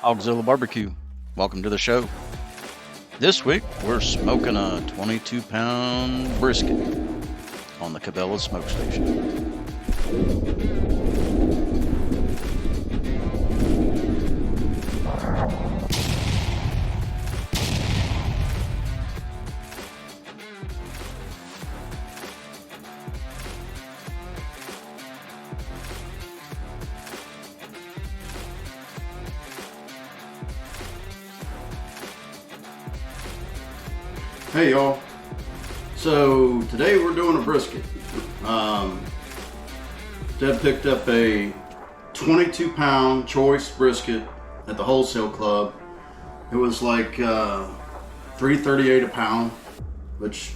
Hogzilla Barbecue. Welcome to the show. This week we're smoking a 22-pound brisket on the Cabela smoke station. Hey y'all, so today we're doing a brisket. Deb picked up a 22-pound choice brisket at the wholesale club. It was like $3.38 a pound, which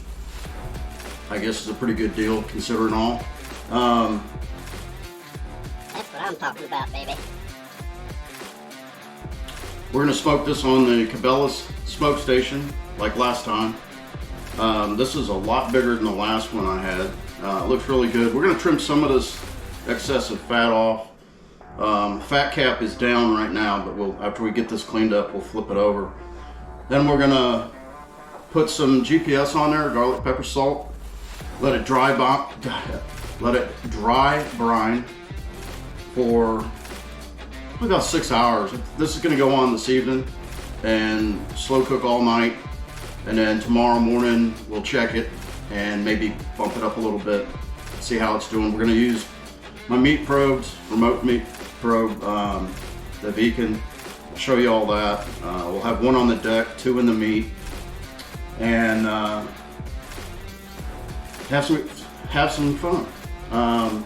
I guess is a pretty good deal considering all. That's what I'm talking about, baby. We're gonna smoke this on the Cabela smoke station like last time. This is a lot bigger than the last one I had. It looks really good. We're gonna trim some of this excessive fat off. Fat cap is down right now, but after we get this cleaned up, we'll flip it over. Then we're gonna put some GPS on there, garlic, pepper, salt. Let it dry brine for about 6 hours. This is gonna go on this evening and slow cook all night. And then tomorrow morning we'll check it and maybe bump it up a little bit, see how it's doing. We're gonna use my meat probes, remote meat probe, the Beacon. I'll show you all that. We'll have one on the deck, two in the meat, and have some fun.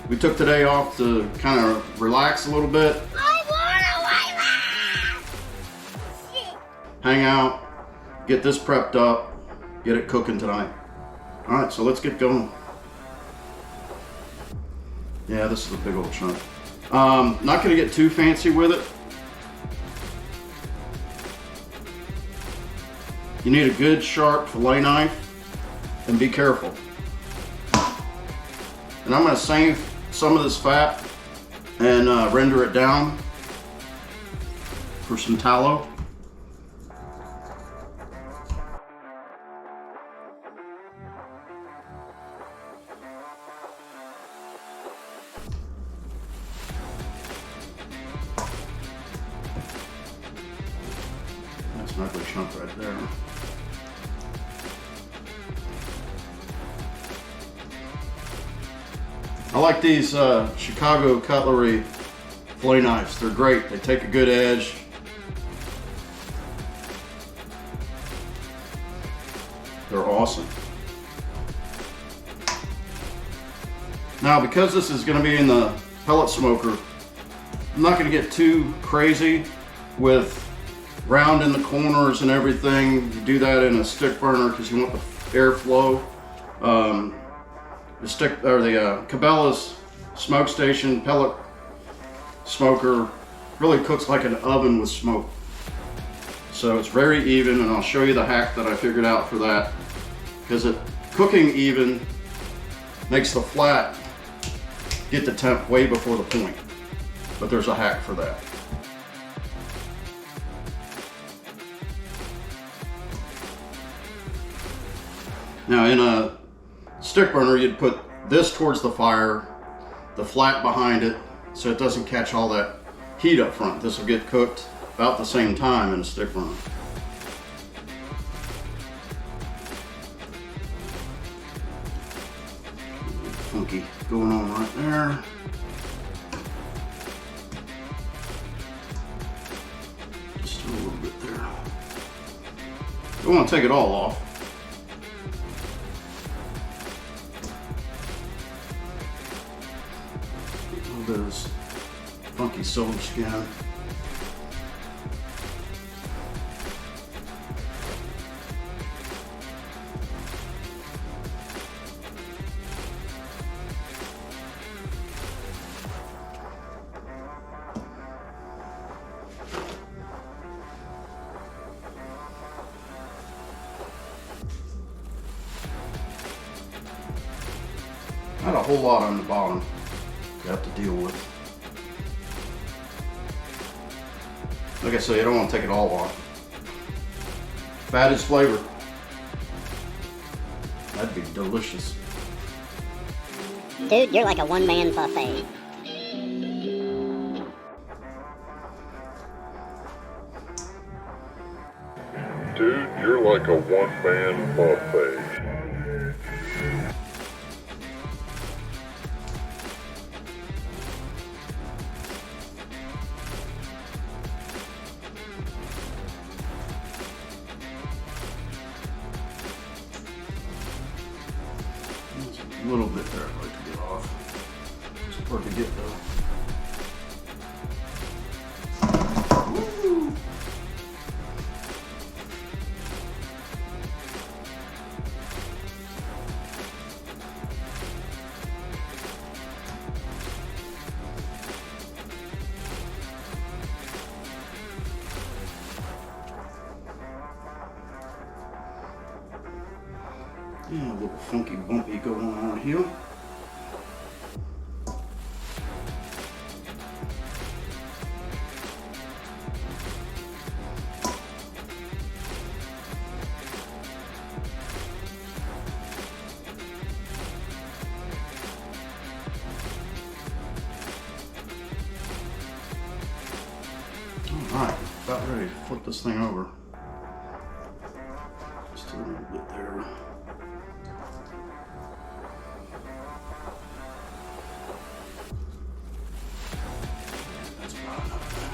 We took today off to kind of relax a little bit, hang out, get this prepped up, get it cooking tonight. All right, so let's get going. Yeah, this is a big old chunk. Not gonna get too fancy with it. You need a good sharp fillet knife and be careful. And I'm gonna save some of this fat and render it down for some tallow. That's an ugly chunk right there. I like these Chicago Cutlery fillet knives. They're great. They take a good edge. They're awesome. Now, because this is going to be in the pellet smoker, I'm not going to get too crazy with rounding the corners and everything. You do that in a stick burner because you want the airflow. The Cabela's smoke station pellet smoker really cooks like an oven with smoke. So it's very even, and I'll show you the hack that I figured out for that. Because cooking even makes the flat get the temp way before the point. But there's a hack for that. Now in a stick burner, you'd put this towards the fire, the flat behind it, so it doesn't catch all that heat up front. This will get cooked about the same time in a stick burner. Funky going on right there. Just a little bit there. Don't want to take it all off. Those funky silver skin. Not a whole lot on the bottom to have to deal with. Like I say, I don't want to take it all off. Bad is flavor. That'd be delicious. Dude, you're like a one-man buffet. Dude, you're like a one-man buffet. There's a little bit there I'd like to get off. It's hard to get though. Woo! Yeah, a little funky bumpy going on here. Alright, about ready to flip this thing over. Just a little bit there. That's about enough there.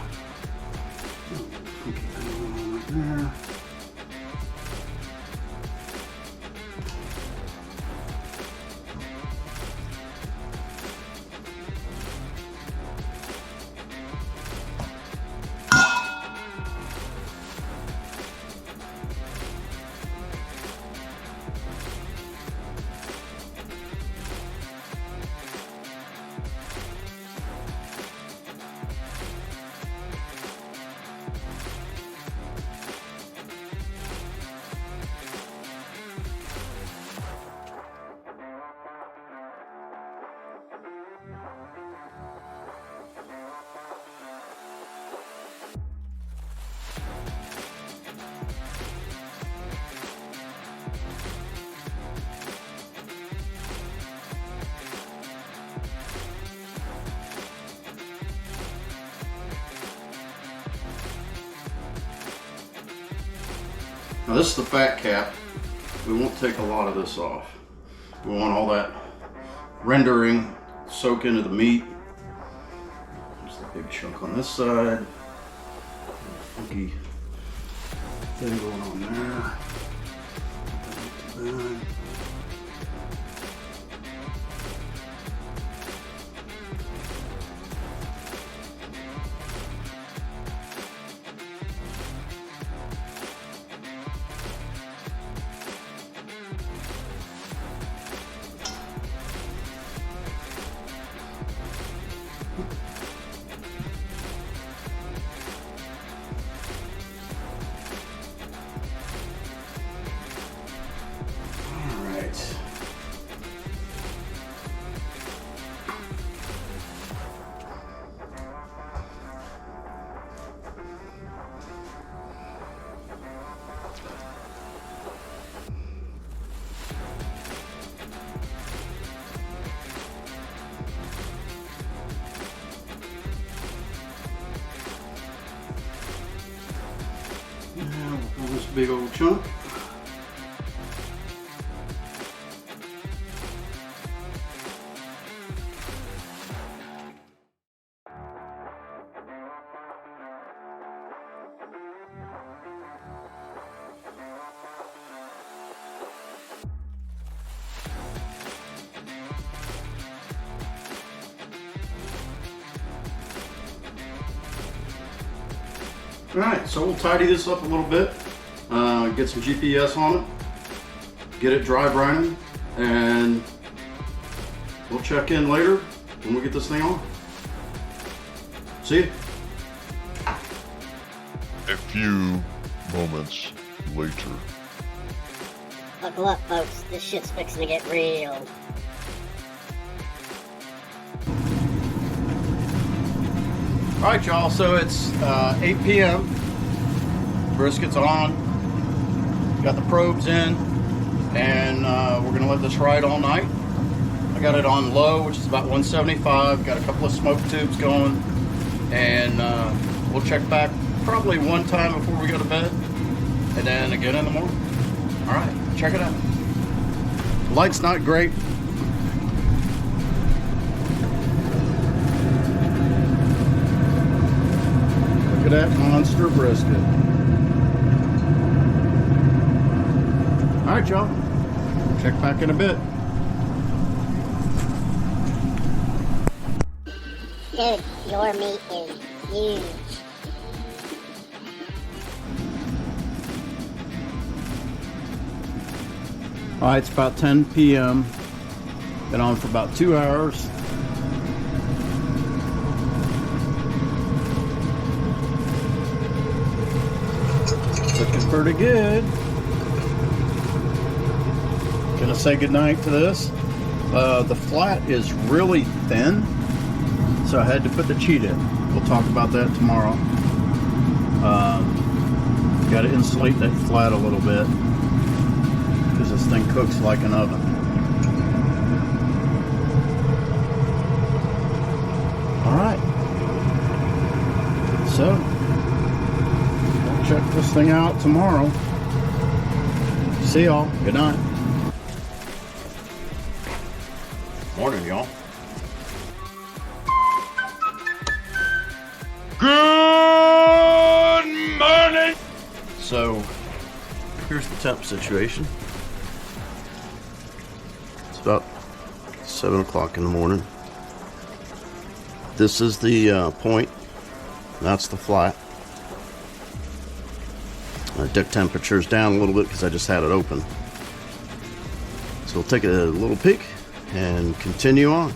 Funky thing going on right there. Now this is the fat cap. We won't take a lot of this off. We want all that rendering soak into the meat. There's the big chunk on this side. Funky thing going on there. Put that into that. Now we'll pull this big old chunk. Alright, so we'll tidy this up a little bit, get some GPS on it, get it dry brining, and we'll check in later when we get this thing on. See you. A few moments later. Buckle up, folks. This shit's fixing to get real. All right, y'all, so it's 8 p.m. Brisket's on. Got the probes in, and we're gonna let this ride all night. I got it on low, which is about 175. Got a couple of smoke tubes going, and we'll check back probably one time before we go to bed, and then again in the morning. All right, check it out. Light's not great. Look at that monster brisket. All right, y'all. Check back in a bit. Dude, your meat is huge. All right, it's about 10 p.m. Been on for about 2 hours. Looking pretty good. Gonna say goodnight to this. The flat is really thin, so I had to put the cheat in. We'll talk about that tomorrow. Got to insulate that flat a little bit, because this thing cooks like an oven. Alright, so we'll check this thing out tomorrow. See y'all. Good night. Morning, y'all. Good morning! So here's the temp situation. It's about 7 o'clock in the morning. This is the point. That's the flat. Deck temperature's down a little bit because I just had it open. So we'll take a little peek and continue on.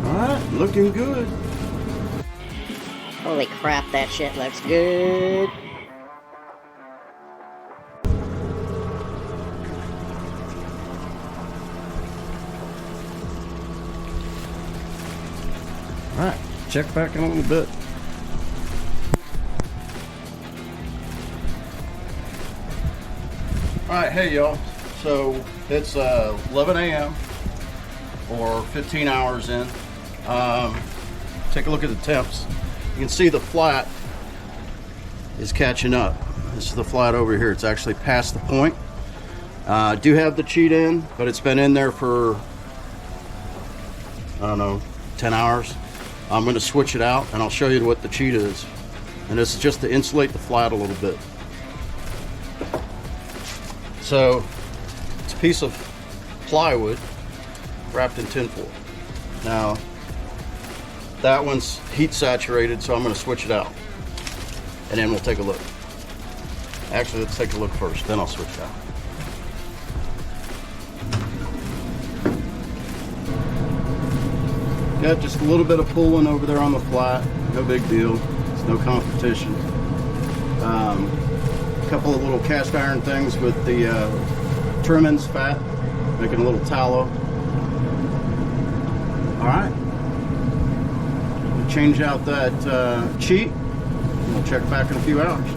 Alright, looking good. Holy crap, that shit looks good. Alright, check back in a little bit. Alright, hey y'all. So it's 11 a.m. or 15 hours in. Take a look at the temps. You can see the flat is catching up. This is the flat over here. It's actually past the point. I do have the cheat in, but it's been in there for, I don't know, 10 hours. I'm going to switch it out and I'll show you what the cheat is. And this is just to insulate the flat a little bit. So it's a piece of plywood wrapped in tinfoil. Now that one's heat saturated, so I'm going to switch it out and then we'll take a look. Actually, let's take a look first, then I'll switch it out. Got just a little bit of pulling over there on the flat, no big deal, it's no competition. A couple of little cast iron things with the trimmings fat, making a little tallow. All right, we'll change out that cheat and we'll check back in a few hours.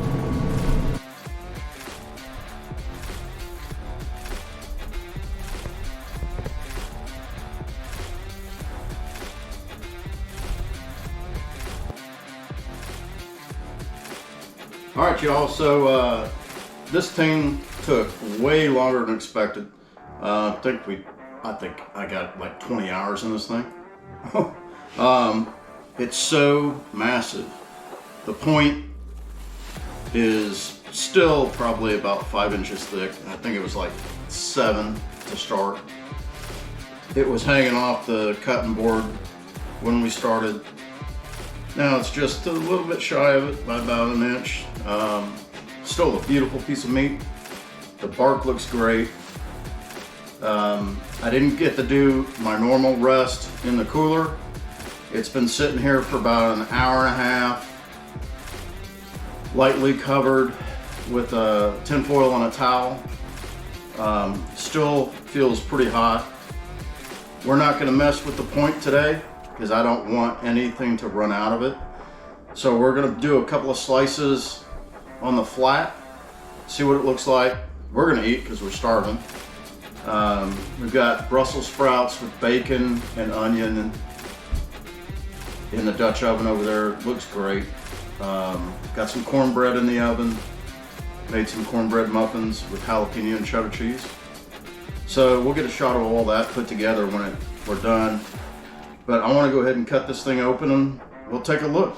All right, y'all, so this thing took way longer than expected. I think I got like 20 hours in this thing. It's so massive. The point is still probably about 5 inches thick. I think it was like 7 to start. It was hanging off the cutting board when we started. Now it's just a little bit shy of it by about an inch. Still a beautiful piece of meat. The bark looks great. I didn't get to do my normal rest in the cooler. It's been sitting here for about an hour and a half, lightly covered with a tinfoil and a towel. Still feels pretty hot. We're not going to mess with the point today because I don't want anything to run out of it. So we're going to do a couple of slices on the flat, see what it looks like. We're going to eat because we're starving. We've got Brussels sprouts with bacon and onion in the Dutch oven over there. It looks great. Got some cornbread in the oven. Made some cornbread muffins with jalapeno and cheddar cheese. So we'll get a shot of all that put together when we're done. But I want to go ahead and cut this thing open and we'll take a look.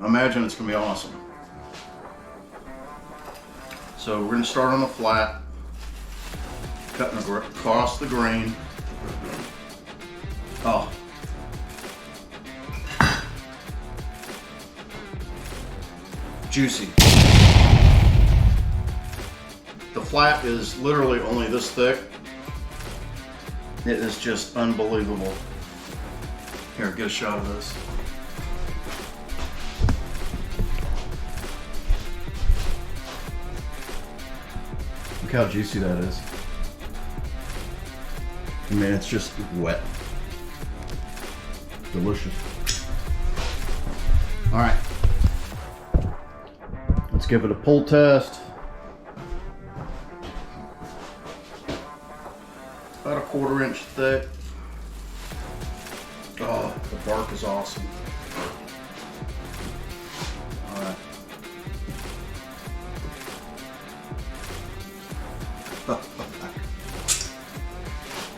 I imagine it's going to be awesome. So we're going to start on the flat, cutting across the grain. Oh. Juicy. The flat is literally only this thick. It is just unbelievable. Here, get a shot of this. Look how juicy that is. I mean, it's just wet. Delicious. All right. Let's give it a pull test. About a 1/4 inch thick. Oh, the bark is awesome. All right.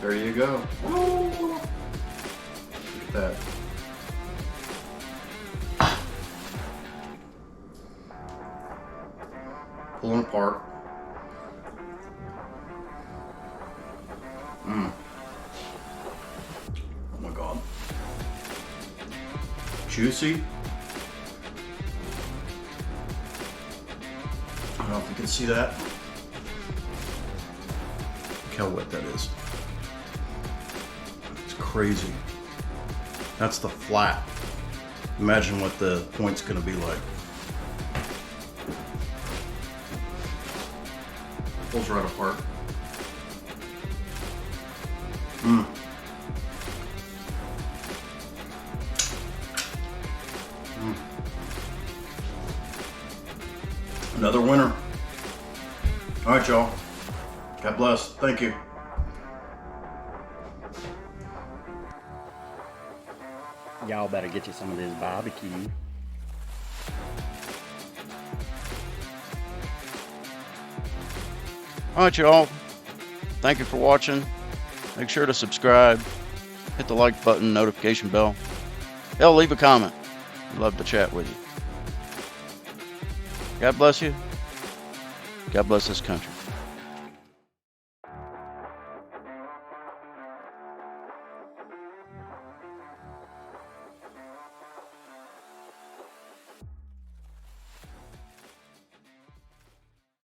There you go. Look at that. Pulling apart. Oh my God. Juicy. I don't know if you can see that. Look how wet that is. It's crazy. That's the flat. Imagine what the point's gonna be like. Pulls right apart. Another winner. All right, y'all. God bless. Thank you. Y'all better get you some of this barbecue. All right, y'all. Thank you for watching. Make sure to subscribe. Hit the like button, notification bell. Hell, leave a comment. I'd love to chat with you. God bless you. God bless this country.